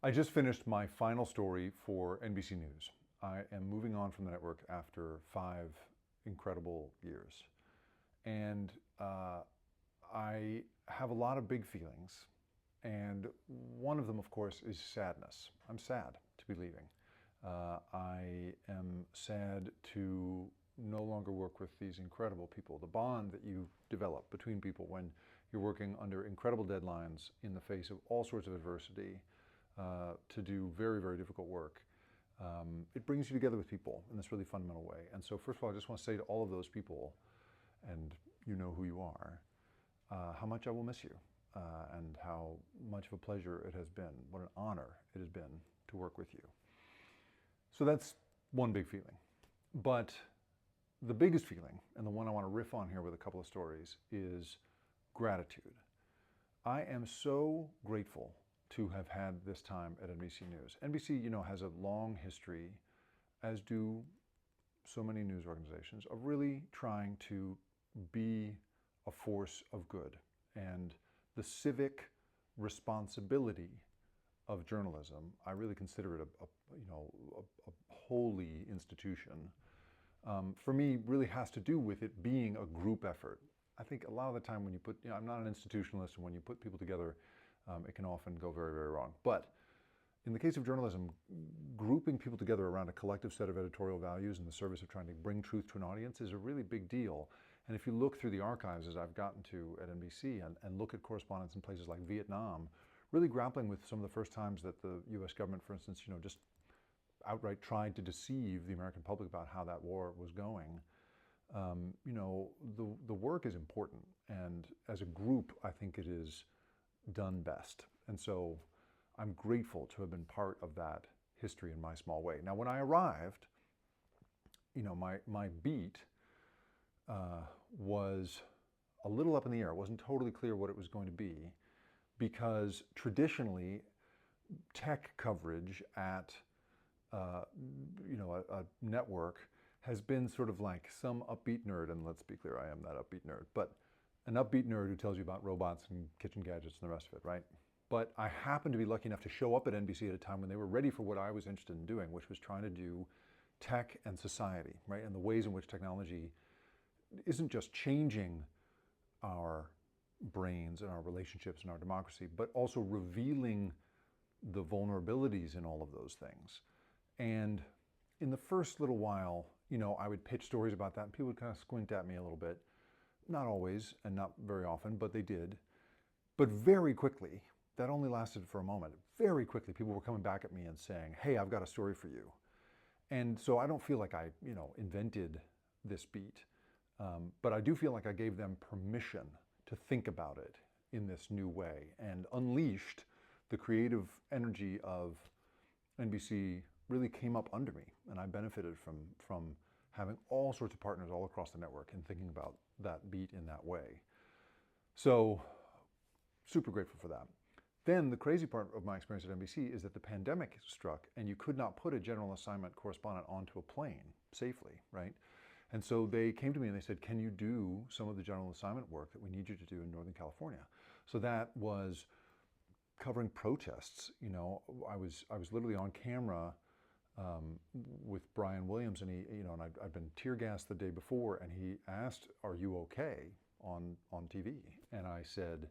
I just finished my final story for NBC News. I am moving on from the network after 5 incredible years. And I have a lot of big feelings. And one of them, of course, is sadness. I'm sad to be leaving. I am sad to no longer work with these incredible people. The bond that you develop between people when you're working under incredible deadlines in the face of all sorts of adversity to do very, very difficult work. It brings you together with people in this really fundamental way. And so first of all, I just want to say to all of those people, and you know who you are, how much I will miss you and how much of a pleasure it has been, what an honor it has been to work with you. So that's one big feeling. But the biggest feeling, and the one I want to riff on here with a couple of stories, is gratitude. I am so grateful to have had this time at NBC News. NBC, you know, has a long history, as do so many news organizations, of really trying to be a force of good. And the civic responsibility of journalism, I really consider it a holy institution. For me, really has to do with it being a group effort. I think a lot of the time when you put, I'm not an institutionalist, and when you put people together, it can often go very, very wrong. But in the case of journalism, grouping people together around a collective set of editorial values in the service of trying to bring truth to an audience is a really big deal. And if you look through the archives, as I've gotten to at NBC, and look at correspondence in places like Vietnam, really grappling with some of the first times that the US government, for instance, just outright tried to deceive the American public about how that war was going. The work is important, and as a group, I think it is done best. And so I'm grateful to have been part of that history in my small way. Now, when I arrived, my beat was a little up in the air. It wasn't totally clear what it was going to be, because traditionally, tech coverage at a network has been sort of like some upbeat nerd, and let's be clear, I am that upbeat nerd, but an upbeat nerd who tells you about robots and kitchen gadgets and the rest of it, right? But I happened to be lucky enough to show up at NBC at a time when they were ready for what I was interested in doing, which was trying to do tech and society, right? And the ways in which technology isn't just changing our brains and our relationships and our democracy, but also revealing the vulnerabilities in all of those things. And in the first little while, I would pitch stories about that, and people would kind of squint at me a little bit. Not always, and not very often, but they did. But very quickly, that only lasted for a moment. Very quickly, people were coming back at me and saying, hey, I've got a story for you. And so I don't feel like I, invented this beat, but I do feel like I gave them permission to think about it in this new way, and unleashed the creative energy of NBC really came up under me, and I benefited from having all sorts of partners all across the network and thinking about that beat in that way. So super grateful for that. Then the crazy part of my experience at NBC is that the pandemic struck, and you could not put a general assignment correspondent onto a plane safely, right? And so they came to me and they said, can you do some of the general assignment work that we need you to do in Northern California? So that was covering protests. I was literally on camera with Brian Williams, and I'd been tear gassed the day before, and he asked, are you okay on TV? And I said,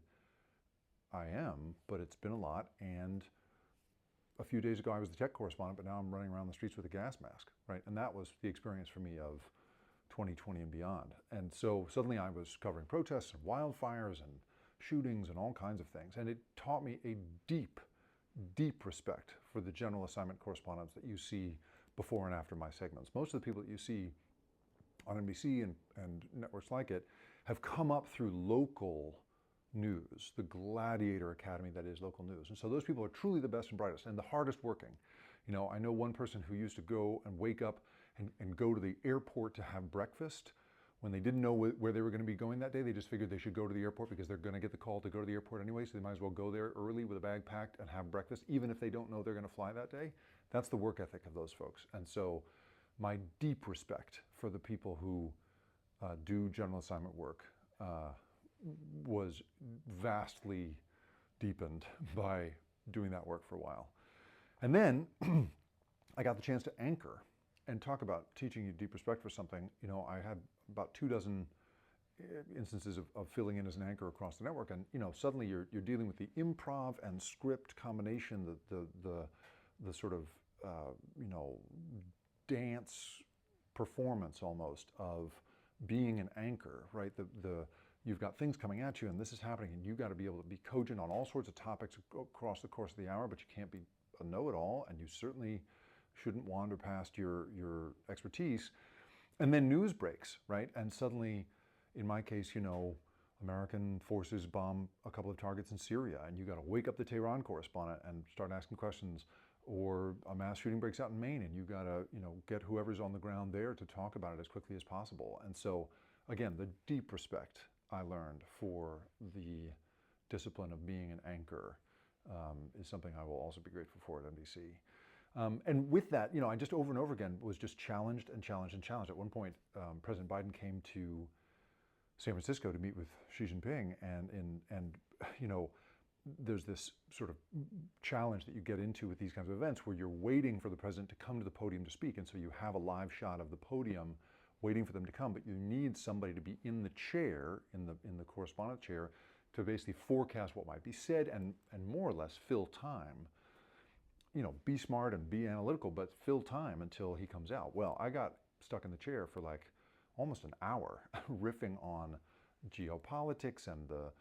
I am, but it's been a lot, and a few days ago I was the tech correspondent, but now I'm running around the streets with a gas mask, right? And that was the experience for me of 2020 and beyond. And so suddenly I was covering protests and wildfires and shootings and all kinds of things, and it taught me a deep, deep respect for the general assignment correspondents that you see before and after my segments. Most of the people that you see on NBC and networks like it have come up through local news, the gladiator academy that is local news. And so those people are truly the best and brightest and the hardest working. I know one person who used to go and wake up and go to the airport to have breakfast. When they didn't know where they were going to be going that day, they just figured they should go to the airport because they're going to get the call to go to the airport anyway, so they might as well go there early with a bag packed and have breakfast, even if they don't know they're going to fly that day. That's the work ethic of those folks. And so my deep respect for the people who do general assignment work was vastly deepened by doing that work for a while. And then I got the chance to anchor and talk about teaching you deep respect for something. You know, I had about 24 instances of filling in as an anchor across the network, and you know, suddenly you're dealing with the improv and script combination, the sort of you know, dance performance almost of being an anchor, right? You've got things coming at you and this is happening, and you got to be able to be cogent on all sorts of topics across the course of the hour, but you can't be a know-it-all, and you certainly shouldn't wander past your expertise. And then news breaks, right? And suddenly, in my case, you know, American forces bomb a couple of targets in Syria, and you got to wake up the Tehran correspondent and start asking questions. Or a mass shooting breaks out in Maine, and you got to, you know, get whoever's on the ground there to talk about it as quickly as possible. And so, again, the deep respect I learned for the discipline of being an anchor is something I will also be grateful for at NBC. And with that, you know, I just over and over again was just challenged and challenged and challenged. At one point, President Biden came to San Francisco to meet with Xi Jinping, and you know, there's this sort of challenge that you get into with these kinds of events where you're waiting for the president to come to the podium to speak, and so you have a live shot of the podium waiting for them to come, but you need somebody to be in the chair, in the correspondent chair, to basically forecast what might be said and more or less fill time. You know, be smart and be analytical, but fill time until he comes out. Well, I got stuck in the chair for like almost an hour riffing on geopolitics and the,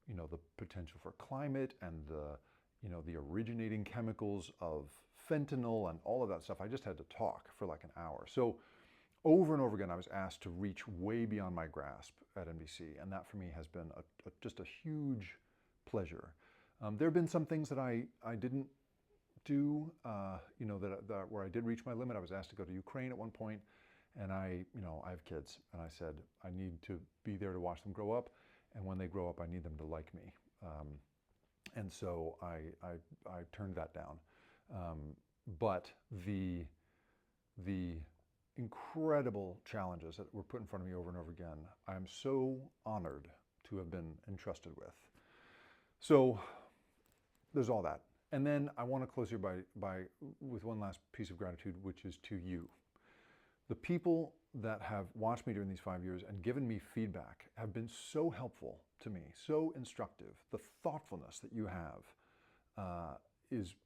you know, the potential for climate and the, you know, the originating chemicals of fentanyl and all of that stuff. I just had to talk for like an hour. So over and over again, I was asked to reach way beyond my grasp at NBC, and that for me has been just a huge pleasure. There have been some things that I didn't do, you know, that where I did reach my limit. I was asked to go to Ukraine at one point, and you know, I have kids, and I said I need to be there to watch them grow up, and when they grow up, I need them to like me, and so I turned that down. But the incredible challenges that were put in front of me over and over again, I'm so honored to have been entrusted with. So there's all that. And then I want to close here with one last piece of gratitude, which is to you. The people that have watched me during these 5 years and given me feedback have been so helpful to me, so instructive. The thoughtfulness that you have is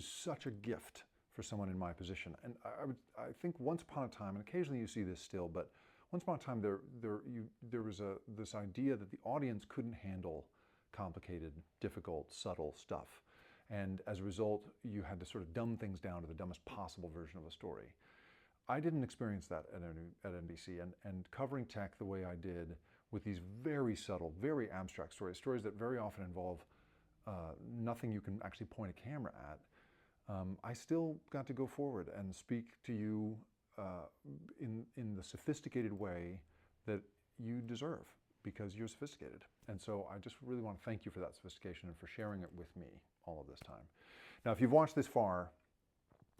such a gift for someone in my position. And I think once upon a time, and occasionally you see this still, but once upon a time there was this idea that the audience couldn't handle complicated, difficult, subtle stuff. And as a result, you had to sort of dumb things down to the dumbest possible version of a story. I didn't experience that at NBC, and covering tech the way I did with these very subtle, very abstract stories that very often involve nothing you can actually point a camera at, I still got to go forward and speak to you in the sophisticated way that you deserve, because you're sophisticated. And so I just really want to thank you for that sophistication and for sharing it with me all of this time. Now, if you've watched this far,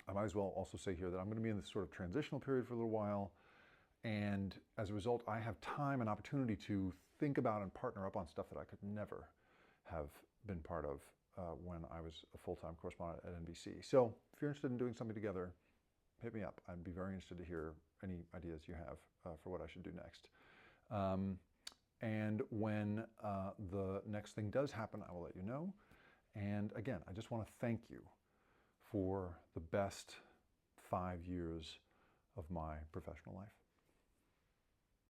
I might as well also say here that I'm going to be in this sort of transitional period for a little while. And as a result, I have time and opportunity to think about and partner up on stuff that I could never have been part of when I was a full-time correspondent at NBC. So if you're interested in doing something together, hit me up. I'd be very interested to hear any ideas you have for what I should do next. And when the next thing does happen, I will let you know. And again, I just want to thank you for the best 5 years of my professional life.